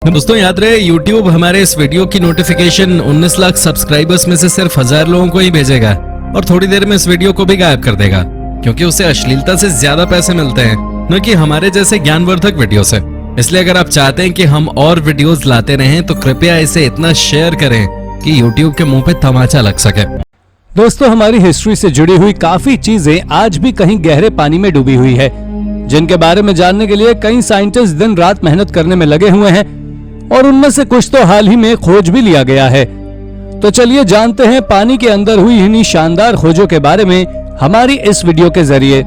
दोस्तों याद रहे, YouTube हमारे इस वीडियो की नोटिफिकेशन 19 लाख सब्सक्राइबर्स में से सिर्फ 1000 लोगों को ही भेजेगा और थोड़ी देर में इस वीडियो को भी गायब कर देगा, क्योंकि उसे अश्लीलता से ज्यादा पैसे मिलते हैं, न कि हमारे जैसे ज्ञानवर्धक वीडियो से। इसलिए अगर आप चाहते हैं कि हम और वीडियोस लाते रहें तो कृपया इसे इतना शेयर करें कि YouTube के मुंह पे तमाचा लग सके। दोस्तों, हमारी हिस्ट्री से जुड़ी हुई काफी चीजें आज भी कहीं गहरे पानी में डूबी हुई है, जिनके बारे में जानने के लिए कई साइंटिस्ट दिन रात मेहनत करने में लगे हुए हैं और उनमें से कुछ तो हाल ही में खोज भी लिया गया है। तो चलिए जानते हैं पानी के अंदर हुई इन्हीं शानदार खोजों के बारे में हमारी इस वीडियो के जरिए।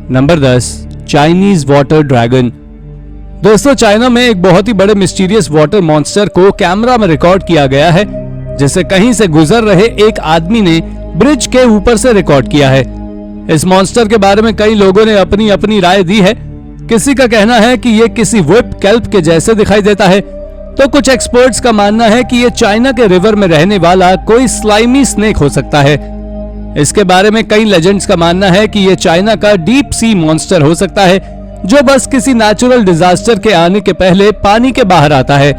Number 10, Chinese water dragon. दोस्तों, चाइना में एक बहुत ही बड़े मिस्टीरियस वाटर मॉन्स्टर को कैमरा में रिकॉर्ड किया गया है, जिसे कहीं से गुजर रहे एक आदमी ने ब्रिज के ऊपर से रिकॉर्ड किया है। इस मॉन्स्टर के बारे में कई लोगों ने अपनी अपनी राय दी है। किसी का कहना है कि ये किसी व्हिप कैल्प के जैसे दिखाई देता है, तो कुछ एक्सपर्ट्स का मानना है कि ये चाइना के रिवर में रहने वाला कोई स्लाइमी स्नेक हो सकता है। इसके बारे में कई लेजेंड्स का मानना है कि ये चाइना का डीप सी मॉन्स्टर हो सकता है, जो बस किसी नेचुरल डिजास्टर के आने के पहले पानी के बाहर आता है।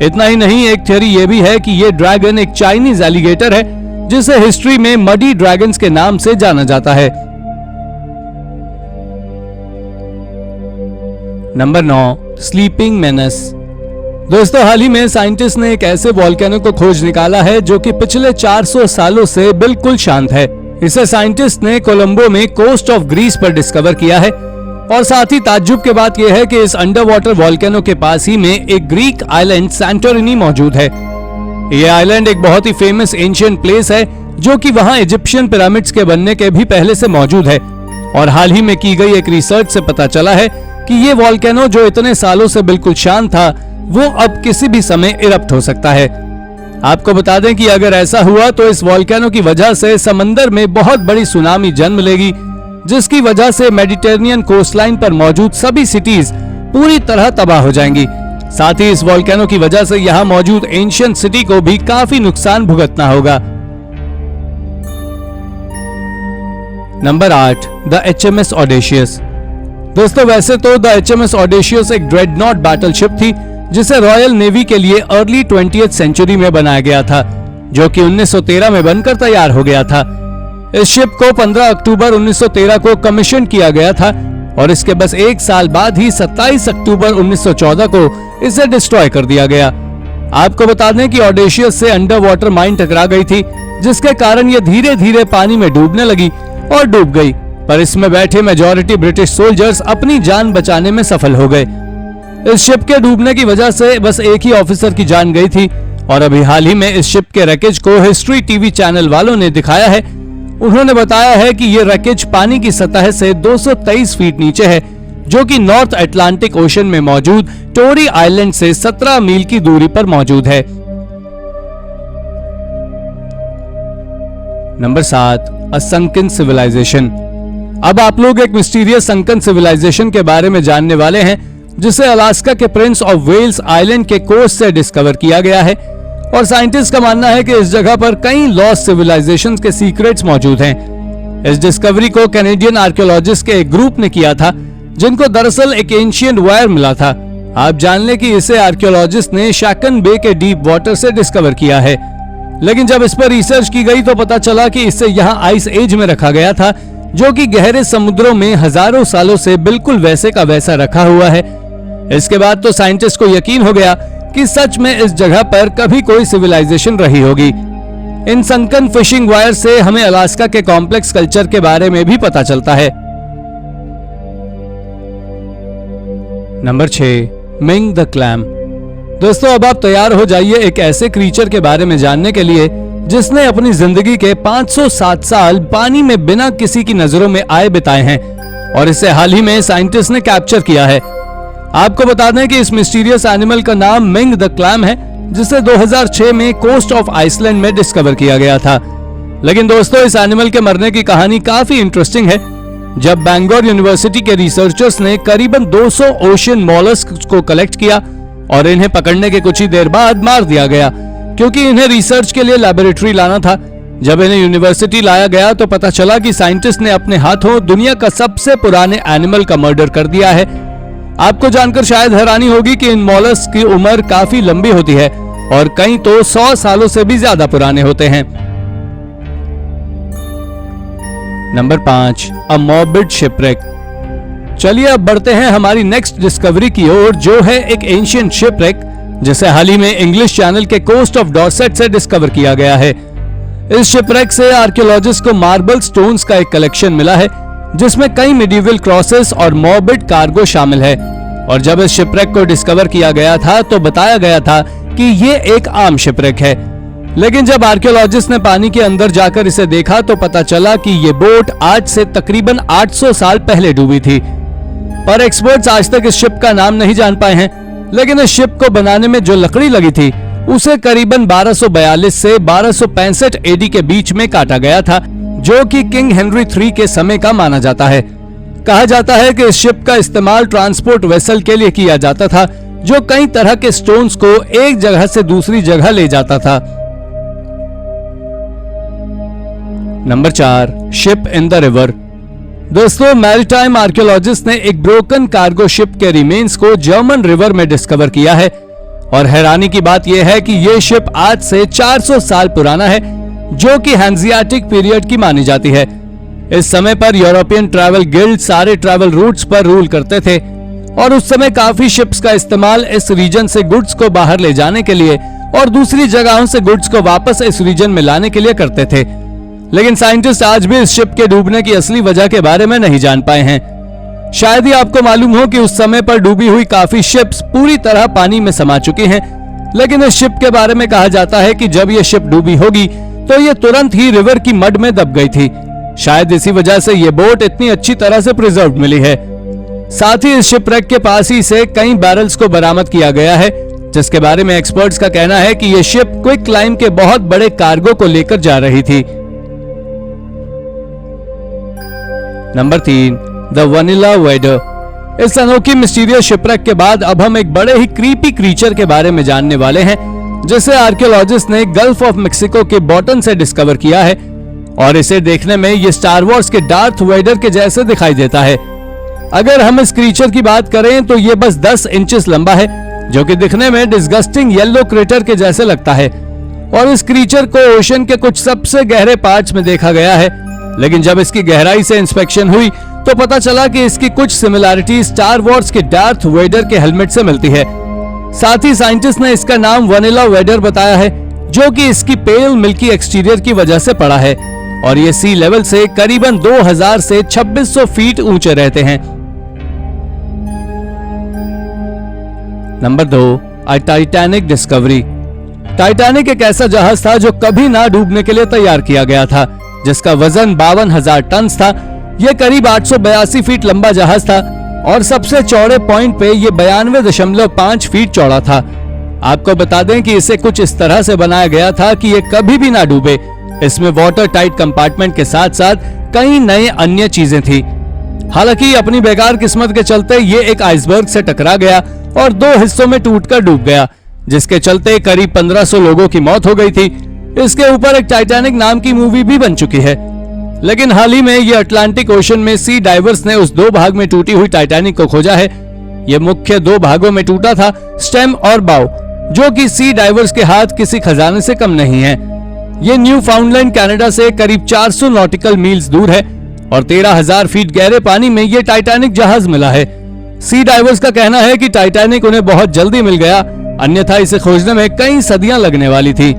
इतना ही नहीं, एक थ्योरी ये भी है कि ये ड्रैगन एक चाइनीज एलिगेटर है, जिसे हिस्ट्री में मडी ड्रैगन्स के नाम से जाना जाता है। Number 9, sleeping menace. दोस्तों, हाल ही में साइंटिस्ट ने एक ऐसे वॉल्केनो को खोज निकाला है जो कि पिछले 400 सालों से बिल्कुल शांत है। इसे साइंटिस्ट ने कोलंबो में कोस्ट ऑफ ग्रीस पर डिस्कवर किया है और साथ ही ताज्जुब की बात यह है कि इस अंडर वाटर वॉल्केनो के पास ही में एक ग्रीक आइलैंड सैंटोरिनी मौजूद है। यह आइलैंड एक बहुत ही फेमस एंशिएंट प्लेस है, जो कि वहां इजिप्शियन पिरामिड्स के बनने के भी पहले से मौजूद है। और हाल ही में की गई एक रिसर्च से पता चला है कि ये वॉल्केनो जो इतने सालों से बिल्कुल शांत था, वो अब किसी भी समय इरप्ट हो सकता है। आपको बता दें कि अगर ऐसा हुआ तो इस वॉल्केनो की वजह से समंदर में बहुत बड़ी सुनामी जन्म लेगी, जिसकी वजह से मेडिटेरेनियन कोस्टलाइन पर मौजूद सभी सिटीज पूरी तरह तबाह हो जाएंगी। साथ ही इस वॉल्केनो की वजह से यहाँ मौजूद एंशिएंट सिटी को भी काफी नुकसान भुगतना होगा। Number 8, the HMS audacious. दोस्तों, वैसे तो द HMS ऑडेशियस एक ड्रेडनॉट बैटलशिप थी, जिसे रॉयल नेवी के लिए अर्ली 20th सेंचुरी में बनाया गया था, जो कि 1913 में बनकर तैयार हो गया था। इस शिप को 15 अक्टूबर 1913 को कमीशन किया गया था और इसके बस एक साल बाद ही 27 अक्टूबर 1914 को इसे डिस्ट्रॉय कर दिया गया। आपको बता दें कि ऑडेशियस से अंडर वाटर माइन टकरा गई थी, जिसके कारण यह धीरे धीरे पानी में डूबने लगी और डूब गई, पर इसमें बैठे मेजॉरिटी ब्रिटिश सोल्जर्स अपनी जान बचाने में सफल हो गए। इस शिप के डूबने की वजह से बस एक ही ऑफिसर की जान गई थी और अभी हाल ही में इस शिप के रैकेज को हिस्ट्री टीवी चैनल वालों ने दिखाया है। उन्होंने बताया है कि ये रैकेज पानी की सतह से 223 फीट नीचे है, जो कि नॉर्थ अटलांटिक ओशन में मौजूद टोरी आइलैंड से 17 मील की दूरी पर मौजूद है। नंबर 7, अ संकन सिविलाइजेशन। अब आप लोग एक मिस्टीरियस संकन सिविलाइजेशन के बारे में जानने वाले हैं, जिसे अलास्का के प्रिंस ऑफ वेल्स आइलैंड के कोस्ट से डिस्कवर किया गया है और साइंटिस्ट का मानना है कि इस जगह पर कई लॉस्ट सिविलाइजेशंस के सीक्रेट्स मौजूद हैं। इस डिस्कवरी को कैनेडियन आर्कियोलॉजिस्ट के एक ग्रुप ने किया था, जिनको दरअसल एक एंशिएंट वायर मिला था। आप जान लें कि इसे आर्कियोलॉजिस्ट ने शैकन बे के डीप वाटर से डिस्कवर किया है, लेकिन जब इस पर रिसर्च की गई तो पता चला कि इसे यहाँ आइस एज में रखा गया था, जो कि गहरे समुद्रों में हजारों सालों से बिल्कुल वैसे का वैसा रखा हुआ है। इसके बाद तो साइंटिस्ट को यकीन हो गया कि सच में इस जगह पर कभी कोई सिविलाइजेशन रही होगी। इन संकन फिशिंग वायर से हमें अलास्का के कॉम्प्लेक्स कल्चर के बारे में भी पता चलता है। Number 6, Ming the Clam. दोस्तों, अब आप तैयार हो जाइए एक ऐसे क्रीचर के बारे में जानने के लिए जिसने अपनी जिंदगी के 507 साल पानी में बिना किसी की नजरों में आए बिताए हैं और इसे हाल ही में साइंटिस्ट ने कैप्चर किया है। आपको बता दें कि इस मिस्टीरियस एनिमल का नाम मिंग द क्लैम है, जिसे 2006 में कोस्ट ऑफ आइसलैंड में डिस्कवर किया गया था। लेकिन दोस्तों, इस एनिमल के मरने की कहानी काफी इंटरेस्टिंग है। जब बैंगलोर यूनिवर्सिटी के रिसर्चर्स ने करीबन 200 ओशियन मॉलस्क को कलेक्ट किया और इन्हें पकड़ने के कुछ ही देर बाद मार दिया गया, क्योंकि इन्हें रिसर्च के लिए लैबोरेटरी लाना था। जब इन्हें यूनिवर्सिटी लाया गया तो पता चला कि साइंटिस्ट ने अपने हाथों दुनिया का सबसे पुराने एनिमल का मर्डर कर दिया है। आपको जानकर शायद हैरानी होगी कि इन मॉलस्क की उम्र काफी लंबी होती है और कई तो 100 सालों से भी ज्यादा पुराने होते हैं। नंबर 5, अ मॉर्बिड शिपरेक। चलिए अब बढ़ते हैं हमारी नेक्स्ट डिस्कवरी की ओर, जो है एक एंशिएंट शिपरेक जिसे हाल ही में इंग्लिश चैनल के कोस्ट ऑफ डॉर्सेट से डिस्कवर किया गया है। इस शिपरेक से आर्कियोलॉजिस्ट को मार्बल स्टोन्स का एक कलेक्शन मिला है जिसमें कई मिडिवल क्रॉसेस और मॉर्बिड कार्गो शामिल है। और जब इस शिपरेक को डिस्कवर किया गया था तो बताया गया था कि ये एक आम शिपरेक है, लेकिन जब आर्कियोलॉजिस्ट ने पानी के अंदर जाकर इसे देखा तो पता चला कि ये बोट आज से तकरीबन 800 साल पहले डूबी थी। पर एक्सपर्ट्स आज तक इस शिप का नाम नहीं जान पाए हैं, लेकिन इस शिप को बनाने में जो लकड़ी लगी थी उसे करीबन 1242 से 1265 एडी के बीच में काटा गया था, जो कि किंग हेनरी III के समय का माना जाता है। कहा जाता है कि इस शिप का इस्तेमाल ट्रांसपोर्ट वेसल के लिए किया जाता था, जो कई तरह के स्टोन्स को एक जगह से दूसरी जगह ले जाता था। Number 4, ship in the river. दोस्तों, मैरीटाइम आर्कियोलॉजिस्ट ने एक ब्रोकन कार्गो शिप के रिमेन्स को जर्मन रिवर में डिस्कवर किया है और हैरानी की बात यह है कि यह शिप आज से 400 साल पुराना है, जो कि हैंजियाटिक पीरियड की मानी जाती है। इस समय पर यूरोपियन ट्रैवल गिल्ड सारे ट्रैवल रूट्स पर रूल करते थे और उस समय काफी शिप्स का इस्तेमाल इस रीजन से गुड्स को बाहर ले जाने के लिए और दूसरी जगहों से गुड्स को वापस इस रीजन में लाने के लिए करते थे। लेकिन साइंटिस्ट आज भी इस शिप के डूबने की असली वजह के बारे में नहीं जान पाए हैं। शायद ही आपको मालूम हो कि उस समय पर डूबी हुई काफी शिप्स पूरी तरह पानी में समा चुकी हैं, लेकिन इस शिप के बारे में कहा जाता है कि जब यह शिप डूबी होगी तो ये तुरंत ही रिवर की मड में दब गई थी। शायद इसी वजह से ये बोट इतनी अच्छी तरह से प्रिजर्व मिली है। साथ ही इस शिपरेक के पास ही से कई बैरल्स को बरामद किया गया है, जिसके बारे में एक्सपर्ट्स का कहना है कि यह शिप क्विक क्लाइम के बहुत बड़े कार्गो को लेकर जा रही थी। Number 3, the vanilla vader. इस अनोखी मिस्टीरियस शिपरेक के बाद अब हम एक बड़े ही क्रीपी क्रीचर के बारे में जानने वाले हैं, जिसे आर्कियोलॉजिस्ट ने गल्फ ऑफ मेक्सिको के बॉटम से डिस्कवर किया है और इसे देखने में ये स्टार वॉर्स के डार्थ वेडर के जैसे दिखाई देता है। अगर हम इस क्रीचर की बात करें तो ये बस 10 इंचेस लंबा है, जो कि दिखने में डिस्गस्टिंग येलो क्रेटर के जैसे लगता है और इस क्रीचर को ओशन के कुछ सबसे गहरे पार्ट्स में देखा गया है। लेकिन जब इसकी गहराई से इंस्पेक्शन हुई तो पता चला कि इसकी कुछ सिमिलैरिटी स्टार वॉर्स के डार्थ वेडर के हेलमेट से मिलती है। साथ ही साइंटिस्ट ने इसका नाम वनीला वेडर बताया है, जो कि इसकी पेल मिल्की एक्सटीरियर की वजह से पड़ा है और ये सी लेवल से करीबन 2000 से 2600 फीट ऊंचे रहते हैं। Number 2, a Titanic discovery. Titanic एक ऐसा जहाज था जो कभी ना डूबने के लिए तैयार किया गया था, जिसका वजन 52,000 टन था। यह करीब 882 फीट लंबा जहाज था और सबसे चौड़े पॉइंट पे ये 92.5 फीट चौड़ा था। आपको बता दें कि इसे कुछ इस तरह से बनाया गया था कि ये कभी भी ना डूबे। इसमें वाटर टाइट कंपार्टमेंट के साथ साथ कई नए अन्य चीजें थी। हालांकि अपनी बेकार किस्मत के चलते ये एक आइसबर्ग से टकरा गया और 2 हिस्सों में टूटकर डूब गया, जिसके चलते करीब 1500 लोगों की मौत हो गई थी। इसके ऊपर एक टाइटैनिक नाम की मूवी भी बन चुकी है। लेकिन हाल ही में ये अटलांटिक ओशन में सी डाइवर्स ने उस 2 भाग में टूटी हुई टाइटैनिक को खोजा है। ये मुख्य 2 भागों में टूटा था, स्टेम और बाव, जो कि सी डाइवर्स के हाथ किसी खजाने से कम नहीं है। ये न्यू फाउंडलैंड कनाडा से करीब 400 नॉटिकल मील्स दूर है और 13,000 फीट गहरे पानी में ये टाइटैनिक जहाज मिला है। सी डाइवर्स का कहना है कि टाइटैनिक उन्हें बहुत जल्दी मिल गया, अन्यथा इसे खोजने में कई सदियां लगने वाली थी।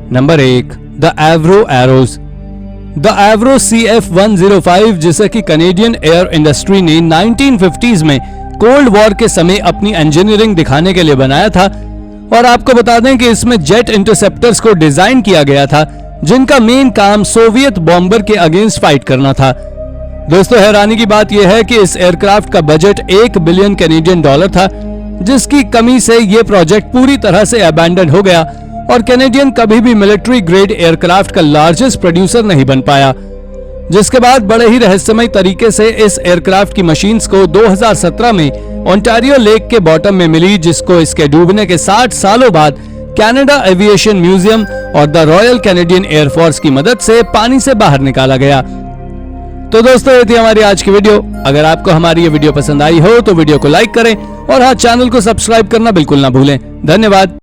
Number 1, the एवरो arrows. The एवरो CF-105, जिसे कि कनेडियन एयर इंडस्ट्री ने 1950s में कोल्ड वॉर के समय अपनी इंजीनियरिंग दिखाने के लिए बनाया था। और आपको बता दें कि इसमें जेट इंटरसेप्टर्स को डिजाइन किया गया था, जिनका मेन काम सोवियत बॉम्बर के अगेंस्ट फाइट करना था। दोस्तों, हैरानी की बात यह है कि इस एयरक्राफ्ट का बजट $1 बिलियन कैनेडियन डॉलर था, जिसकी कमी से यह प्रोजेक्ट पूरी तरह से अबैंडन हो गया और कैनेडियन कभी भी मिलिट्री ग्रेड एयरक्राफ्ट का लार्जेस्ट प्रोड्यूसर नहीं बन पाया। जिसके बाद बड़े ही रहस्यमय तरीके से इस एयरक्राफ्ट की मशीन्स को 2017 में ओंटारियो लेक के बॉटम में मिली, जिसको इसके डूबने के 60 सालों बाद कनाडा एविएशन म्यूजियम और द रॉयल कैनेडियन एयरफोर्स की मदद से पानी से बाहर निकाला गया। तो दोस्तों ये थी हमारी आज की वीडियो। अगर आपको हमारी ये वीडियो पसंद आई हो तो वीडियो को लाइक करें और हाँ, चैनल को सब्सक्राइब करना बिल्कुल ना भूलें। धन्यवाद।